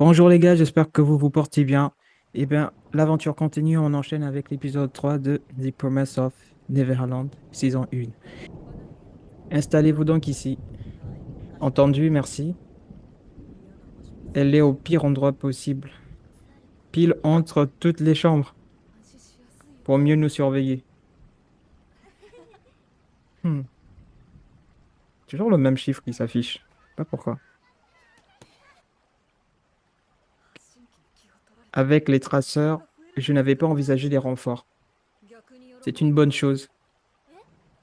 Bonjour les gars, j'espère que vous vous portez bien. Eh bien, l'aventure continue, on enchaîne avec l'épisode 3 de The Promise of Neverland, saison 1. Installez-vous donc ici. Entendu, merci. Elle est au pire endroit possible, pile entre toutes les chambres, pour mieux nous surveiller. Hmm, Toujours le même chiffre qui s'affiche. Pas pourquoi. Avec les traceurs, je n'avais pas envisagé les renforts. C'est une bonne chose.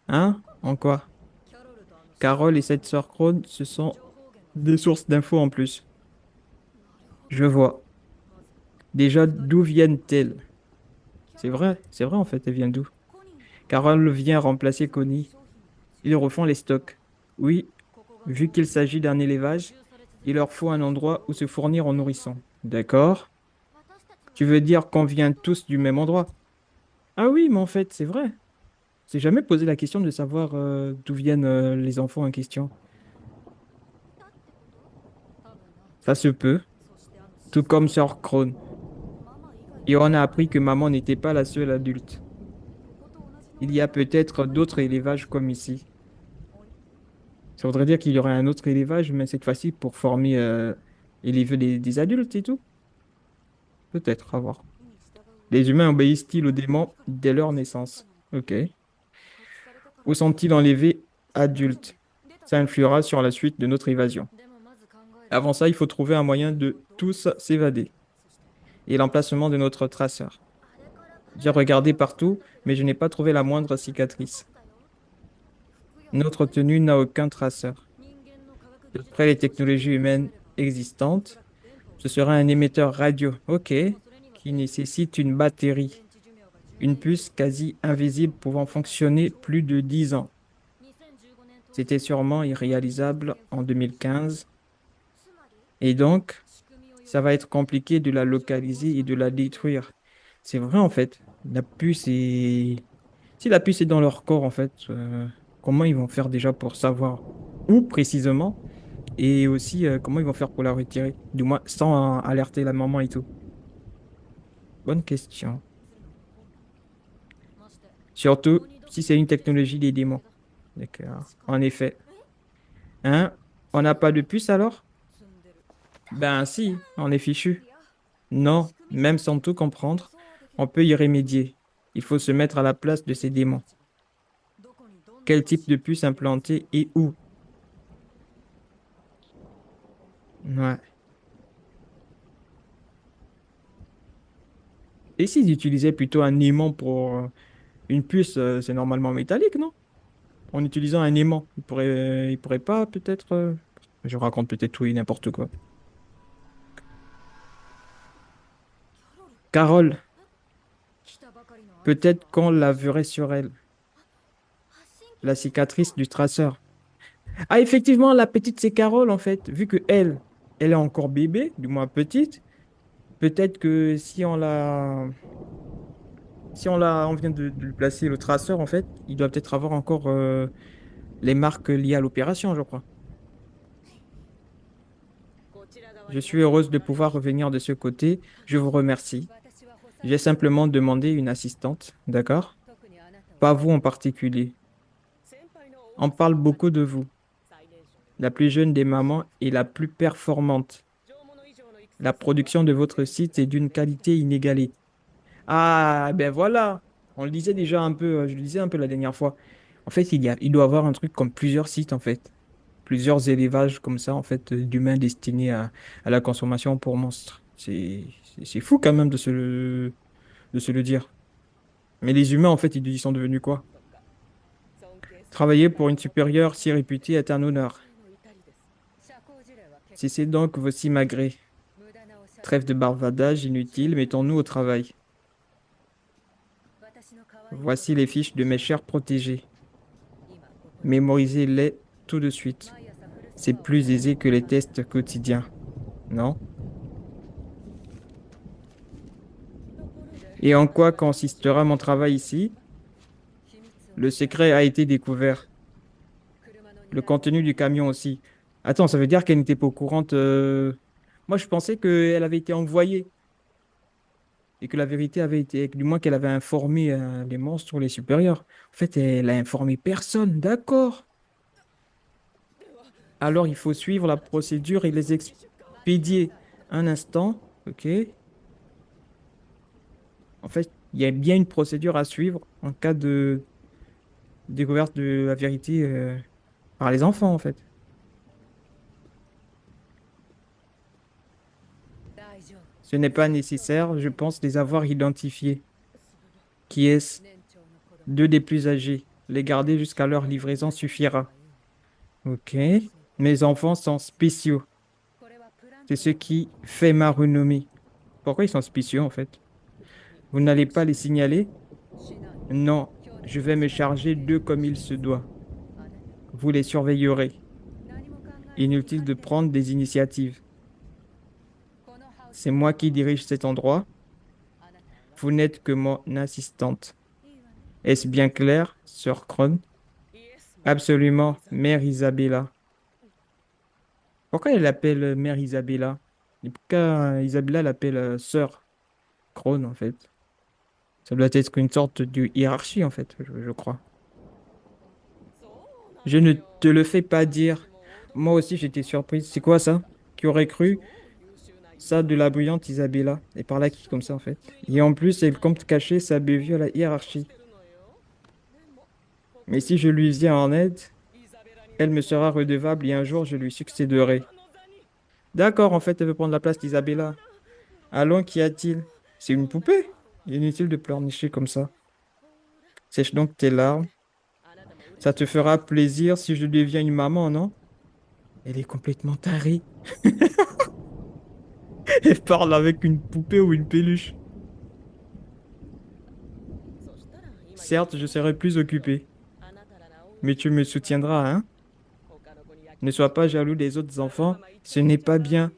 Hein? En quoi? Carole et cette sœur Crone, ce sont des sources d'infos en plus. Je vois. Déjà, d'où viennent-elles? C'est vrai en fait, elles viennent d'où? Carole vient remplacer Connie. Ils refont les stocks. Oui, vu qu'il s'agit d'un élevage, il leur faut un endroit où se fournir en nourrissons. D'accord? Tu veux dire qu'on vient tous du même endroit? Ah oui, mais en fait, c'est vrai. J'ai jamais posé la question de savoir d'où viennent les enfants en question. Ça se peut, tout comme Sœur Crone. Et on a appris que maman n'était pas la seule adulte. Il y a peut-être d'autres élevages comme ici. Ça voudrait dire qu'il y aurait un autre élevage, mais cette fois-ci pour former élever des adultes et tout. Peut-être, à voir. Les humains obéissent-ils aux démons dès leur naissance? Ok. Où sont-ils enlevés adultes? Ça influera sur la suite de notre évasion. Avant ça, il faut trouver un moyen de tous s'évader. Et l'emplacement de notre traceur. J'ai regardé partout, mais je n'ai pas trouvé la moindre cicatrice. Notre tenue n'a aucun traceur. D'après les technologies humaines existantes, ce sera un émetteur radio, ok, qui nécessite une batterie, une puce quasi invisible pouvant fonctionner plus de 10 ans. C'était sûrement irréalisable en 2015, et donc, ça va être compliqué de la localiser et de la détruire. C'est vrai en fait, la puce est... Si la puce est dans leur corps en fait, comment ils vont faire déjà pour savoir où précisément, et aussi comment ils vont faire pour la retirer, du moins sans alerter la maman et tout. Bonne question. Surtout si c'est une technologie des démons. D'accord. En effet. Hein? On n'a pas de puce alors? Ben si, on est fichu. Non, même sans tout comprendre, on peut y remédier. Il faut se mettre à la place de ces démons. Quel type de puce implanter et où? Ouais. Et s'ils utilisaient plutôt un aimant pour une puce, c'est normalement métallique, non? En utilisant un aimant, il pourrait pas peut-être. Je raconte peut-être tout et n'importe quoi. Carole, peut-être qu'on la verrait sur elle, la cicatrice du traceur. Ah, effectivement, la petite, c'est Carole, en fait. Vu que elle est encore bébé, du moins petite, peut-être que on vient de lui placer le traceur, en fait, il doit peut-être avoir encore les marques liées à l'opération, je crois. Je suis heureuse de pouvoir revenir de ce côté. Je vous remercie. J'ai simplement demandé une assistante, d'accord? Pas vous en particulier. On parle beaucoup de vous. La plus jeune des mamans et la plus performante. La production de votre site est d'une qualité inégalée. Ah, ben voilà. On le disait déjà un peu, je le disais un peu la dernière fois. En fait, il doit y avoir un truc comme plusieurs sites, en fait. Plusieurs élevages comme ça, en fait, d'humains destinés à la consommation pour monstres. C'est fou quand même de se le dire. Mais les humains, en fait, ils sont devenus quoi? Travailler pour une supérieure si réputée est un honneur. Cessez donc vos simagrées. Trêve de bavardage inutile, mettons-nous au travail. Voici les fiches de mes chers protégés. Mémorisez-les tout de suite. C'est plus aisé que les tests quotidiens, non? Et en quoi consistera mon travail ici? Le secret a été découvert. Le contenu du camion aussi. Attends, ça veut dire qu'elle n'était pas au courant. Moi, je pensais qu'elle avait été envoyée et que la vérité avait été, du moins qu'elle avait informé les monstres ou les supérieurs. En fait, elle a informé personne. D'accord. Alors, il faut suivre la procédure et les expédier. Un instant. OK. En fait, il y a bien une procédure à suivre en cas de découverte de la vérité par les enfants, en fait. Ce n'est pas nécessaire, je pense les avoir identifiés. Qui est-ce? Deux des plus âgés. Les garder jusqu'à leur livraison suffira. Ok. Mes enfants sont spéciaux. C'est ce qui fait ma renommée. Pourquoi ils sont spéciaux, en fait? Vous n'allez pas les signaler? Non, je vais me charger d'eux comme il se doit. Vous les surveillerez. Inutile de prendre des initiatives. C'est moi qui dirige cet endroit. Vous n'êtes que mon assistante. Est-ce bien clair, sœur Cron? Absolument, mère Isabella. Pourquoi elle l'appelle mère Isabella? Et pourquoi Isabella l'appelle sœur Cron, en fait? Ça doit être une sorte de hiérarchie, en fait, je crois. Je ne te le fais pas dire. Moi aussi, j'étais surprise. C'est quoi ça? Qui aurait cru ça de la brillante Isabella? Et par là qui comme ça, en fait. Et en plus, elle compte cacher sa bévue à la hiérarchie. Mais si je lui viens en aide, elle me sera redevable et un jour, je lui succéderai. D'accord, en fait, elle veut prendre la place d'Isabella. Allons, qu'y a-t-il? C'est une poupée. Inutile de pleurnicher comme ça. Sèche donc tes larmes. Ça te fera plaisir si je deviens une maman, non? Elle est complètement tarée. Elle parle avec une poupée ou une peluche. Certes, je serai plus occupé, mais tu me soutiendras, hein? Ne sois pas jaloux des autres enfants, ce n'est pas bien.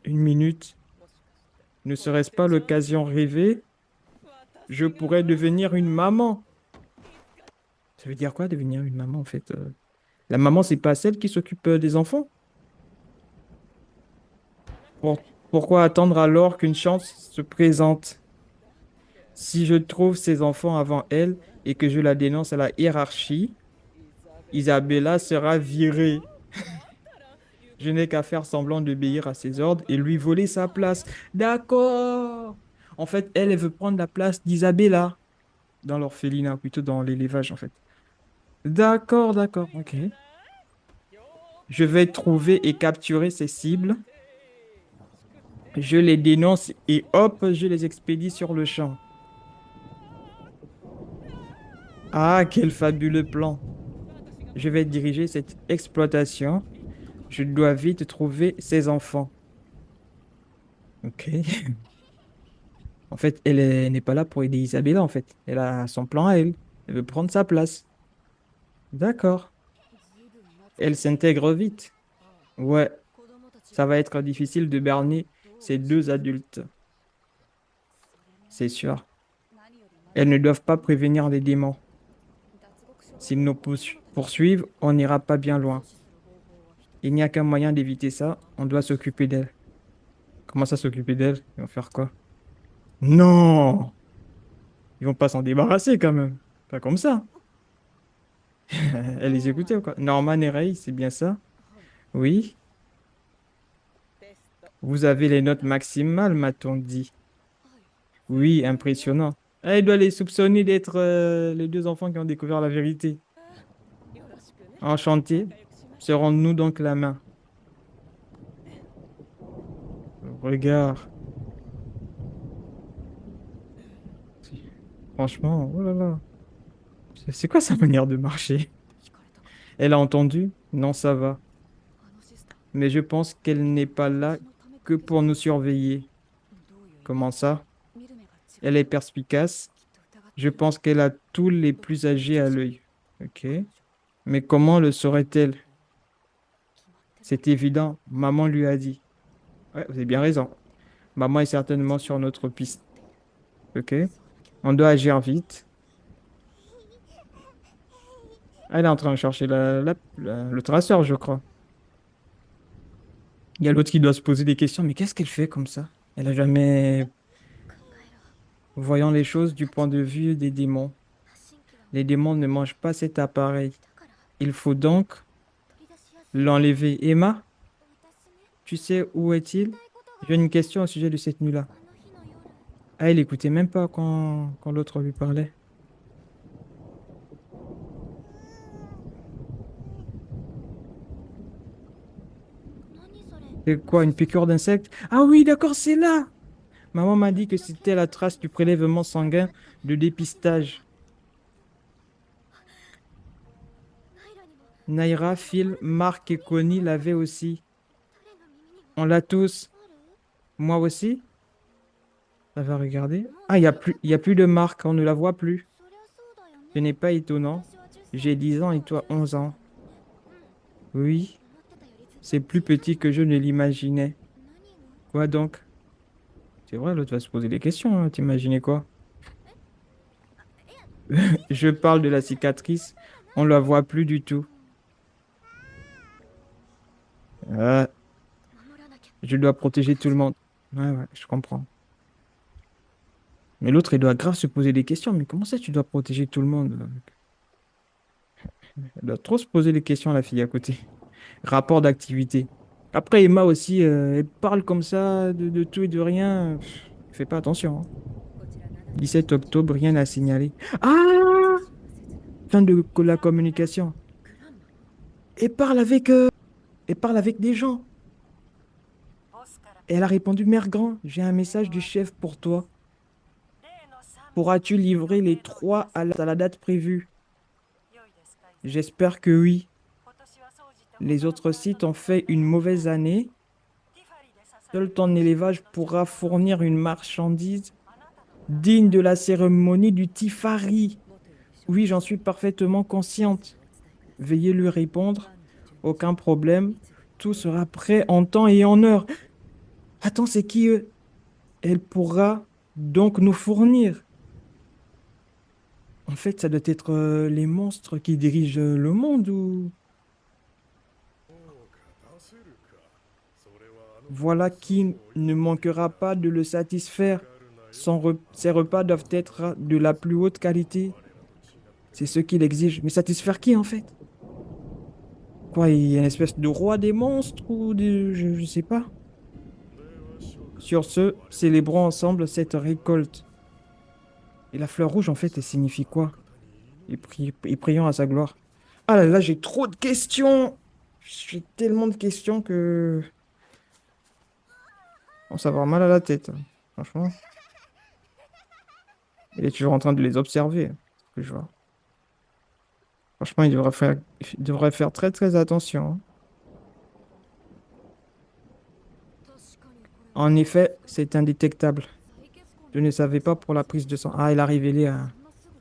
Une minute, ne serait-ce pas l'occasion rêvée? Je pourrais devenir une maman. Ça veut dire quoi, devenir une maman, en fait? La maman, c'est pas celle qui s'occupe des enfants? Pourquoi attendre alors qu'une chance se présente? Si je trouve ces enfants avant elle et que je la dénonce à la hiérarchie, Isabella sera virée. Je n'ai qu'à faire semblant d'obéir à ses ordres et lui voler sa place. D'accord. En fait, elle veut prendre la place d'Isabella dans l'orphelinat, plutôt dans l'élevage, en fait. D'accord, d'accord, ok. Je vais trouver et capturer ces cibles. Je les dénonce et hop, je les expédie sur le champ. Ah, quel fabuleux plan. Je vais diriger cette exploitation. Je dois vite trouver ces enfants. Ok. En fait, n'est pas là pour aider Isabella, en fait. Elle a son plan à elle. Elle veut prendre sa place. D'accord. Elle s'intègre vite. Ouais, ça va être difficile de berner ces deux adultes, c'est sûr. Elles ne doivent pas prévenir les démons. S'ils nous poursuivent, on n'ira pas bien loin. Il n'y a qu'un moyen d'éviter ça. On doit s'occuper d'elles. Comment ça s'occuper d'elles? Ils vont faire quoi? Non! Ils vont pas s'en débarrasser quand même. Pas comme ça. Elle les écoutait ou quoi? Norman et Ray, c'est bien ça? Oui. Vous avez les notes maximales, m'a-t-on dit. Oui, impressionnant. Ah, il doit les soupçonner d'être les deux enfants qui ont découvert la vérité. Enchanté. Serrons-nous donc la main. Regarde. Franchement, oh là là. C'est quoi sa manière de marcher? Elle a entendu? Non, ça va. Mais je pense qu'elle n'est pas là que pour nous surveiller. Comment ça? Elle est perspicace. Je pense qu'elle a tous les plus âgés à l'œil. Ok. Mais comment le saurait-elle? C'est évident. Maman lui a dit. Ouais, vous avez bien raison. Maman est certainement sur notre piste. Ok? On doit agir vite. Ah, elle est en train de chercher le traceur, je crois. Il y a l'autre qui doit se poser des questions, mais qu'est-ce qu'elle fait comme ça? Elle a jamais voyant les choses du point de vue des démons. Les démons ne mangent pas cet appareil. Il faut donc l'enlever. Emma, tu sais où est-il? J'ai une question au sujet de cette nuit-là. Ah, il écoutait même pas quand l'autre lui parlait. C'est quoi, une piqûre d'insecte? Ah oui, d'accord, c'est là. Maman m'a dit que c'était la trace du prélèvement sanguin de dépistage. Naira, Phil, Marc et Connie l'avaient aussi. On l'a tous. Moi aussi? Ça va regarder. Ah, il y a plus de Marc, on ne la voit plus. Ce n'est pas étonnant. J'ai 10 ans et toi 11 ans. Oui, c'est plus petit que je ne l'imaginais. Quoi donc? C'est vrai, l'autre va se poser des questions, hein. T'imaginais quoi? Je parle de la cicatrice. On la voit plus du tout. Ah, je dois protéger tout le monde. Ouais, ouais, je comprends. Mais l'autre, il doit grave se poser des questions. Mais comment ça, tu dois protéger tout le monde? Elle doit trop se poser des questions, la fille à côté. Rapport d'activité. Après, Emma aussi, elle parle comme ça de tout et de rien. Fais pas attention, hein. 17 octobre, rien à signaler. Ah! Fin de la communication. Elle parle elle parle avec des gens. Et elle a répondu, Mère Grand, j'ai un message du chef pour toi. Pourras-tu livrer les trois à la date prévue? J'espère que oui. Les autres sites ont fait une mauvaise année. Seul ton élevage pourra fournir une marchandise digne de la cérémonie du Tifari. Oui, j'en suis parfaitement consciente. Veuillez lui répondre. Aucun problème. Tout sera prêt en temps et en heure. Attends, c'est qui eux? Elle pourra donc nous fournir. En fait, ça doit être les monstres qui dirigent le monde ou... Voilà qui ne manquera pas de le satisfaire. Ses repas doivent être de la plus haute qualité. C'est ce qu'il exige. Mais satisfaire qui en fait? Quoi, il y a une espèce de roi des monstres ou de... je sais pas. Sur ce, célébrons ensemble cette récolte. Et la fleur rouge, en fait, elle signifie quoi? Et prions à sa gloire. Ah là là, j'ai trop de questions! J'ai tellement de questions que... On va avoir mal à la tête, hein. Franchement. Il est toujours en train de les observer, hein, ce que je vois. Franchement, il devrait faire très très attention, hein. En effet, c'est indétectable. Je ne savais pas pour la prise de sang. Ah, il a révélé un...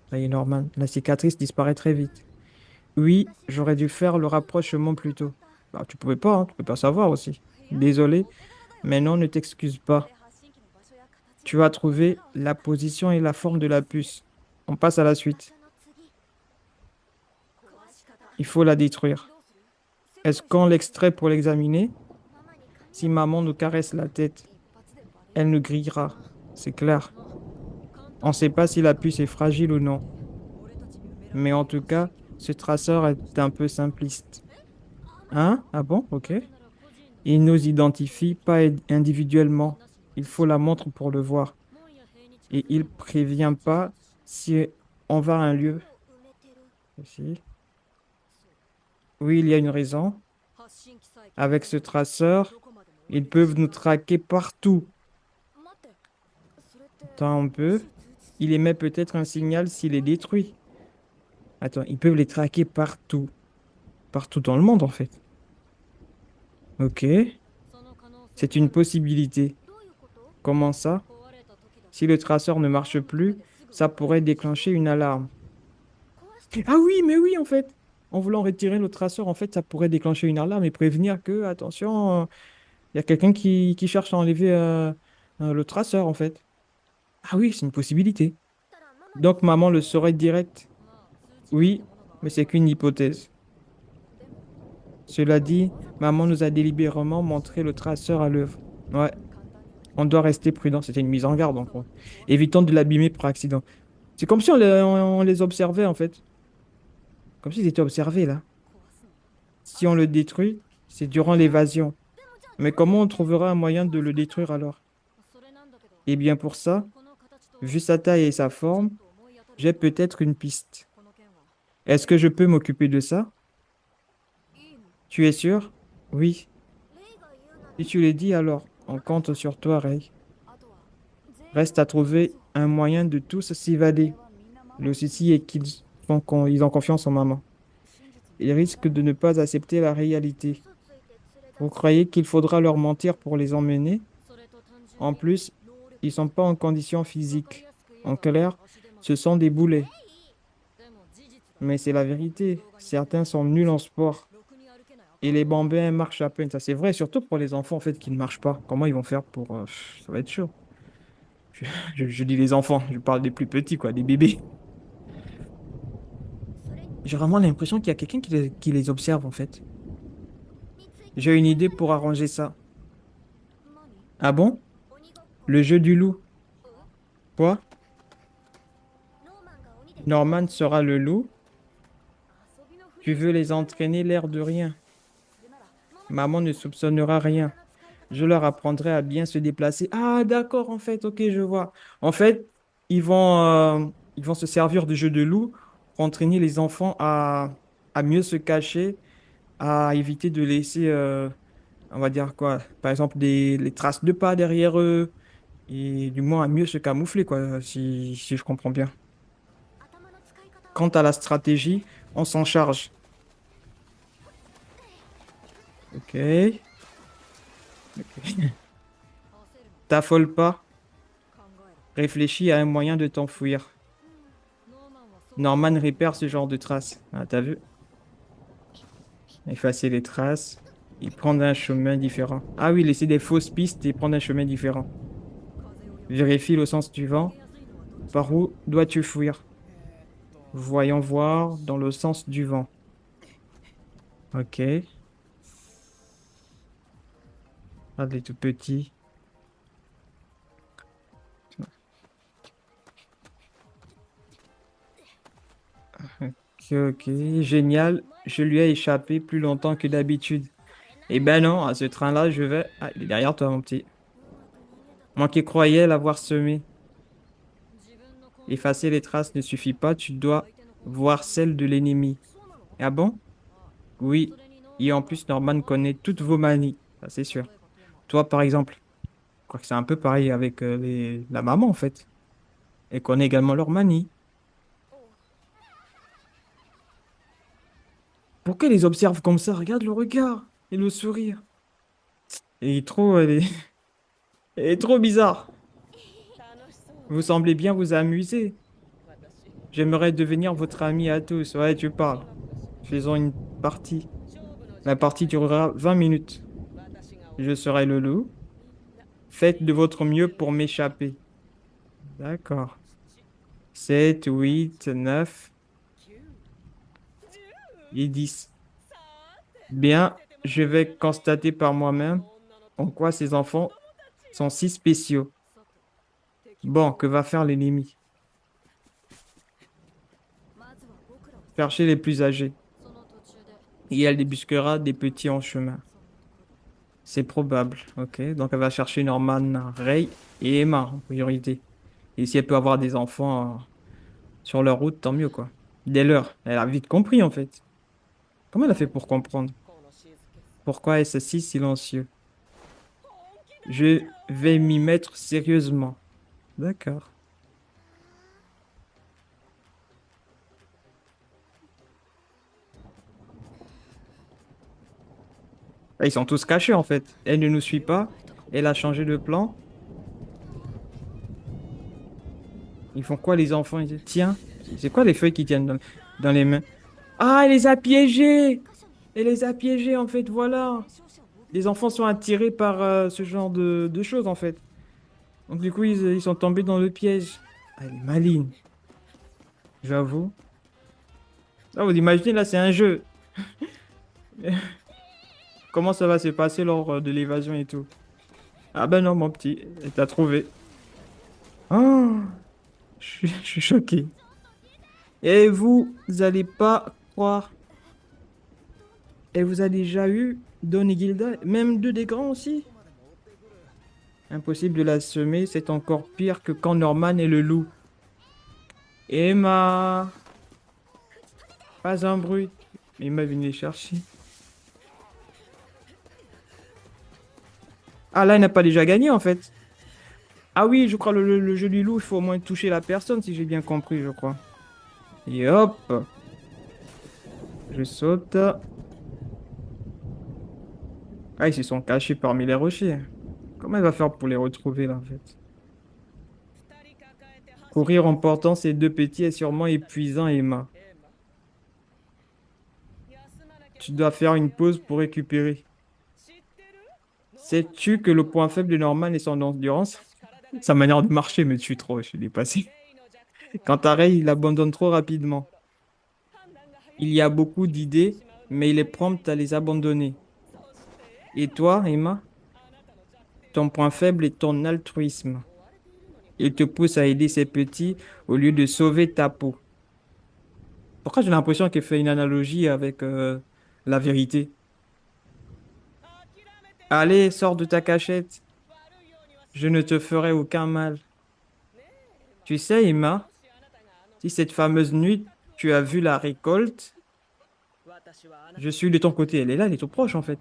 Ça y est, Norman. La cicatrice disparaît très vite. Oui, j'aurais dû faire le rapprochement plus tôt. Bah, tu pouvais pas, hein, tu peux pas savoir aussi. Désolé, mais non, ne t'excuse pas. Tu as trouvé la position et la forme de la puce. On passe à la suite. Il faut la détruire. Est-ce qu'on l'extrait pour l'examiner? Si maman nous caresse la tête, elle nous grillera. C'est clair. On ne sait pas si la puce est fragile ou non. Mais en tout cas, ce traceur est un peu simpliste. Hein? Ah bon? Ok. Il nous identifie pas individuellement. Il faut la montre pour le voir. Et il prévient pas si on va à un lieu. Ici. Oui, il y a une raison. Avec ce traceur, ils peuvent nous traquer partout. Attends un peu. Il émet peut-être un signal s'il est détruit. Attends, ils peuvent les traquer partout. Partout dans le monde, en fait. Ok. C'est une possibilité. Comment ça? Si le traceur ne marche plus, ça pourrait déclencher une alarme. Ah oui, mais oui, en fait. En voulant retirer le traceur, en fait, ça pourrait déclencher une alarme et prévenir que, attention, il y a quelqu'un qui cherche à enlever le traceur, en fait. Ah oui, c'est une possibilité. Donc, maman le saurait direct. Oui, mais c'est qu'une hypothèse. Cela dit, maman nous a délibérément montré le traceur à l'œuvre. Ouais, on doit rester prudent. C'était une mise en garde, en gros. Évitons de l'abîmer par accident. C'est comme si on les observait, en fait. Comme s'ils étaient observés, là. Si on le détruit, c'est durant l'évasion. Mais comment on trouvera un moyen de le détruire alors? Eh bien, pour ça, vu sa taille et sa forme, j'ai peut-être une piste. Est-ce que je peux m'occuper de ça? Tu es sûr? Oui. Si tu le dis, alors, on compte sur toi, Ray. Reste à trouver un moyen de tous s'évader. Le souci est ils ont confiance en maman. Ils risquent de ne pas accepter la réalité. Vous croyez qu'il faudra leur mentir pour les emmener? En plus, ils sont pas en condition physique. En clair, ce sont des boulets. Mais c'est la vérité. Certains sont nuls en sport. Et les bambins marchent à peine. Ça, c'est vrai, surtout pour les enfants, en fait, qui ne marchent pas. Comment ils vont faire pour... ça va être chaud. Je, je dis les enfants, je parle des plus petits, quoi, des bébés. J'ai vraiment l'impression qu'il y a quelqu'un qui les observe, en fait. J'ai une idée pour arranger ça. Ah bon? Le jeu du loup. Quoi? Norman sera le loup? Tu veux les entraîner l'air de rien. Maman ne soupçonnera rien. Je leur apprendrai à bien se déplacer. Ah, d'accord, en fait, ok, je vois. En fait, ils vont se servir du jeu de loup pour entraîner les enfants à mieux se cacher, à éviter de laisser, on va dire quoi, par exemple, les traces de pas derrière eux, et du moins à mieux se camoufler, quoi, si je comprends bien. Quant à la stratégie, on s'en charge. Ok, ok. T'affole pas, réfléchis à un moyen de t'enfuir. Norman répère ce genre de traces. Ah, t'as vu? Effacer les traces et prendre un chemin différent. Ah oui, laisser des fausses pistes et prendre un chemin différent. Vérifie le sens du vent. Par où dois-tu fuir? Voyons voir dans le sens du vent. Ok. Ah, les tout petits. Ok, ok. Génial. Je lui ai échappé plus longtemps que d'habitude. Eh ben non, à ce train-là, je vais... Ah, il est derrière toi, mon petit. Moi qui croyais l'avoir semé. Effacer les traces ne suffit pas, tu dois voir celles de l'ennemi. Ah bon? Oui. Et en plus, Norman connaît toutes vos manies. Ça, c'est sûr. Toi, par exemple, je crois que c'est un peu pareil avec la maman, en fait. Elle connaît également leurs manies. Pourquoi elle les observe comme ça? Regarde le regard et le sourire. Elle est trop bizarre. Vous semblez bien vous amuser. J'aimerais devenir votre ami à tous. Ouais, tu parles. Faisons une partie. La partie durera 20 minutes. Je serai le loup. Faites de votre mieux pour m'échapper. D'accord. 7, 8, 9 et 10. Bien, je vais constater par moi-même en quoi ces enfants sont si spéciaux. Bon, que va faire l'ennemi? Chercher les plus âgés. Et elle débusquera des petits en chemin. C'est probable. Ok, donc elle va chercher Norman, Ray et Emma en priorité. Et si elle peut avoir des enfants sur leur route, tant mieux, quoi. Dès lors, elle a vite compris, en fait. Comment elle a fait pour comprendre? Pourquoi est-ce si silencieux? Je vais m'y mettre sérieusement. D'accord. Ah, ils sont tous cachés, en fait. Elle ne nous suit pas. Elle a changé de plan. Ils font quoi, les enfants? Ils disent, tiens, c'est quoi les feuilles qui tiennent dans les mains? Ah, elle les a piégés! Elle les a piégés, en fait, voilà. Les enfants sont attirés par ce genre de choses, en fait. Donc, du coup, ils sont tombés dans le piège. Ah, elle est maligne, j'avoue. Ah, vous imaginez, là, c'est un jeu. Comment ça va se passer lors de l'évasion et tout? Ah ben non, mon petit, t'as trouvé. Oh, je suis choqué. Et vous allez pas croire. Et vous avez déjà eu Don et Gilda, même deux des grands aussi? Impossible de la semer, c'est encore pire que quand Norman et le loup. Emma, pas un bruit. Emma est venue les chercher. Ah là, il n'a pas déjà gagné en fait. Ah oui, je crois le jeu du loup, il faut au moins toucher la personne si j'ai bien compris, je crois. Et hop, je saute. Ah, ils se sont cachés parmi les rochers. Comment elle va faire pour les retrouver là en fait? Courir en portant ces deux petits est sûrement épuisant, Emma. Tu dois faire une pause pour récupérer. Sais-tu que le point faible de Norman est son endurance? Sa manière de marcher me tue trop, je suis dépassé. Quant à Ray, il abandonne trop rapidement. Il y a beaucoup d'idées, mais il est prompt à les abandonner. Et toi, Emma, ton point faible est ton altruisme. Il te pousse à aider ces petits au lieu de sauver ta peau. Pourquoi j'ai l'impression qu'elle fait une analogie avec la vérité? Allez, sors de ta cachette. Je ne te ferai aucun mal. Tu sais, Emma, si cette fameuse nuit, tu as vu la récolte, je suis de ton côté. Elle est là, elle est tout proche en fait.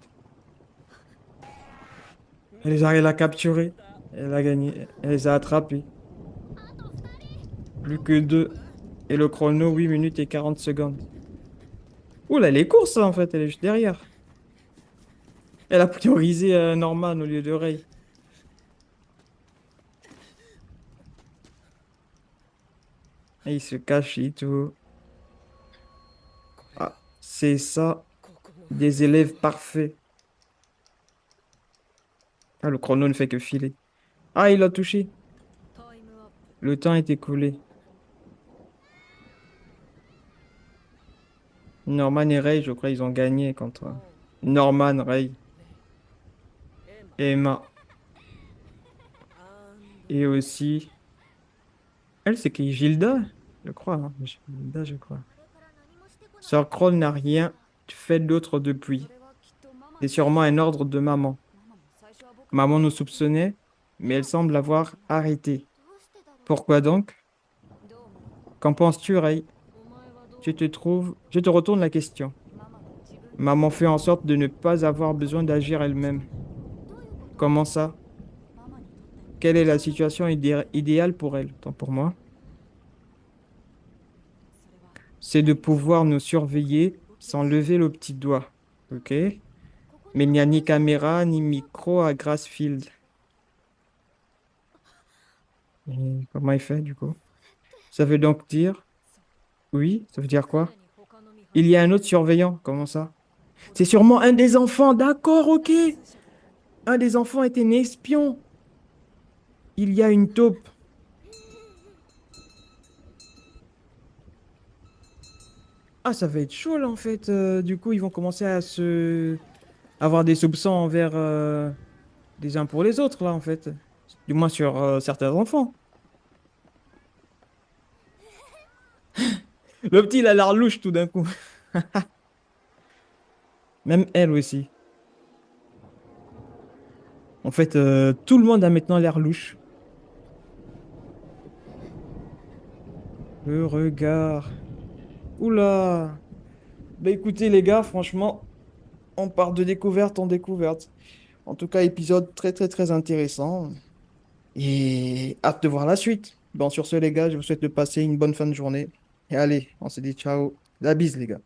Elle a capturé. Elle a gagné. Elle les a attrapés. Plus que deux. Et le chrono, 8 minutes et 40 secondes. Ouh là, elle est course en fait, elle est juste derrière. Elle a priorisé Norman au lieu de Ray. Et il se cache et tout. Ah, c'est ça, des élèves parfaits. Ah, le chrono ne fait que filer. Ah, il a touché. Le temps est écoulé. Norman et Ray, je crois, ils ont gagné contre Norman, Ray et Emma. Et aussi, elle, c'est qui? Gilda? Je crois, hein. Gilda, je crois. Sir Crow n'a rien fait d'autre depuis. C'est sûrement un ordre de maman. Maman nous soupçonnait, mais elle semble avoir arrêté. Pourquoi donc? Qu'en penses-tu, Ray? Je te retourne la question. Maman fait en sorte de ne pas avoir besoin d'agir elle-même. Comment ça? Quelle est la situation idéale pour elle? Tant pour moi, c'est de pouvoir nous surveiller sans lever le petit doigt. OK? Mais il n'y a ni caméra ni micro à Grassfield. Et comment il fait du coup? Ça veut donc dire, oui, ça veut dire quoi? Il y a un autre surveillant, comment ça? C'est sûrement un des enfants, d'accord, ok. Un des enfants était un espion. Il y a une taupe. Ah, ça va être chaud là en fait. Du coup, ils vont commencer à se avoir des soupçons envers les uns pour les autres là en fait. Du moins sur certains enfants. Le petit, il a l'air louche tout d'un coup. Même elle aussi. En fait, tout le monde a maintenant l'air louche. Le regard. Oula. Bah écoutez les gars, franchement, on part de découverte en découverte. En tout cas, épisode très très très intéressant. Et hâte de voir la suite. Bon, sur ce les gars, je vous souhaite de passer une bonne fin de journée. Et allez, on se dit ciao. La bise les gars.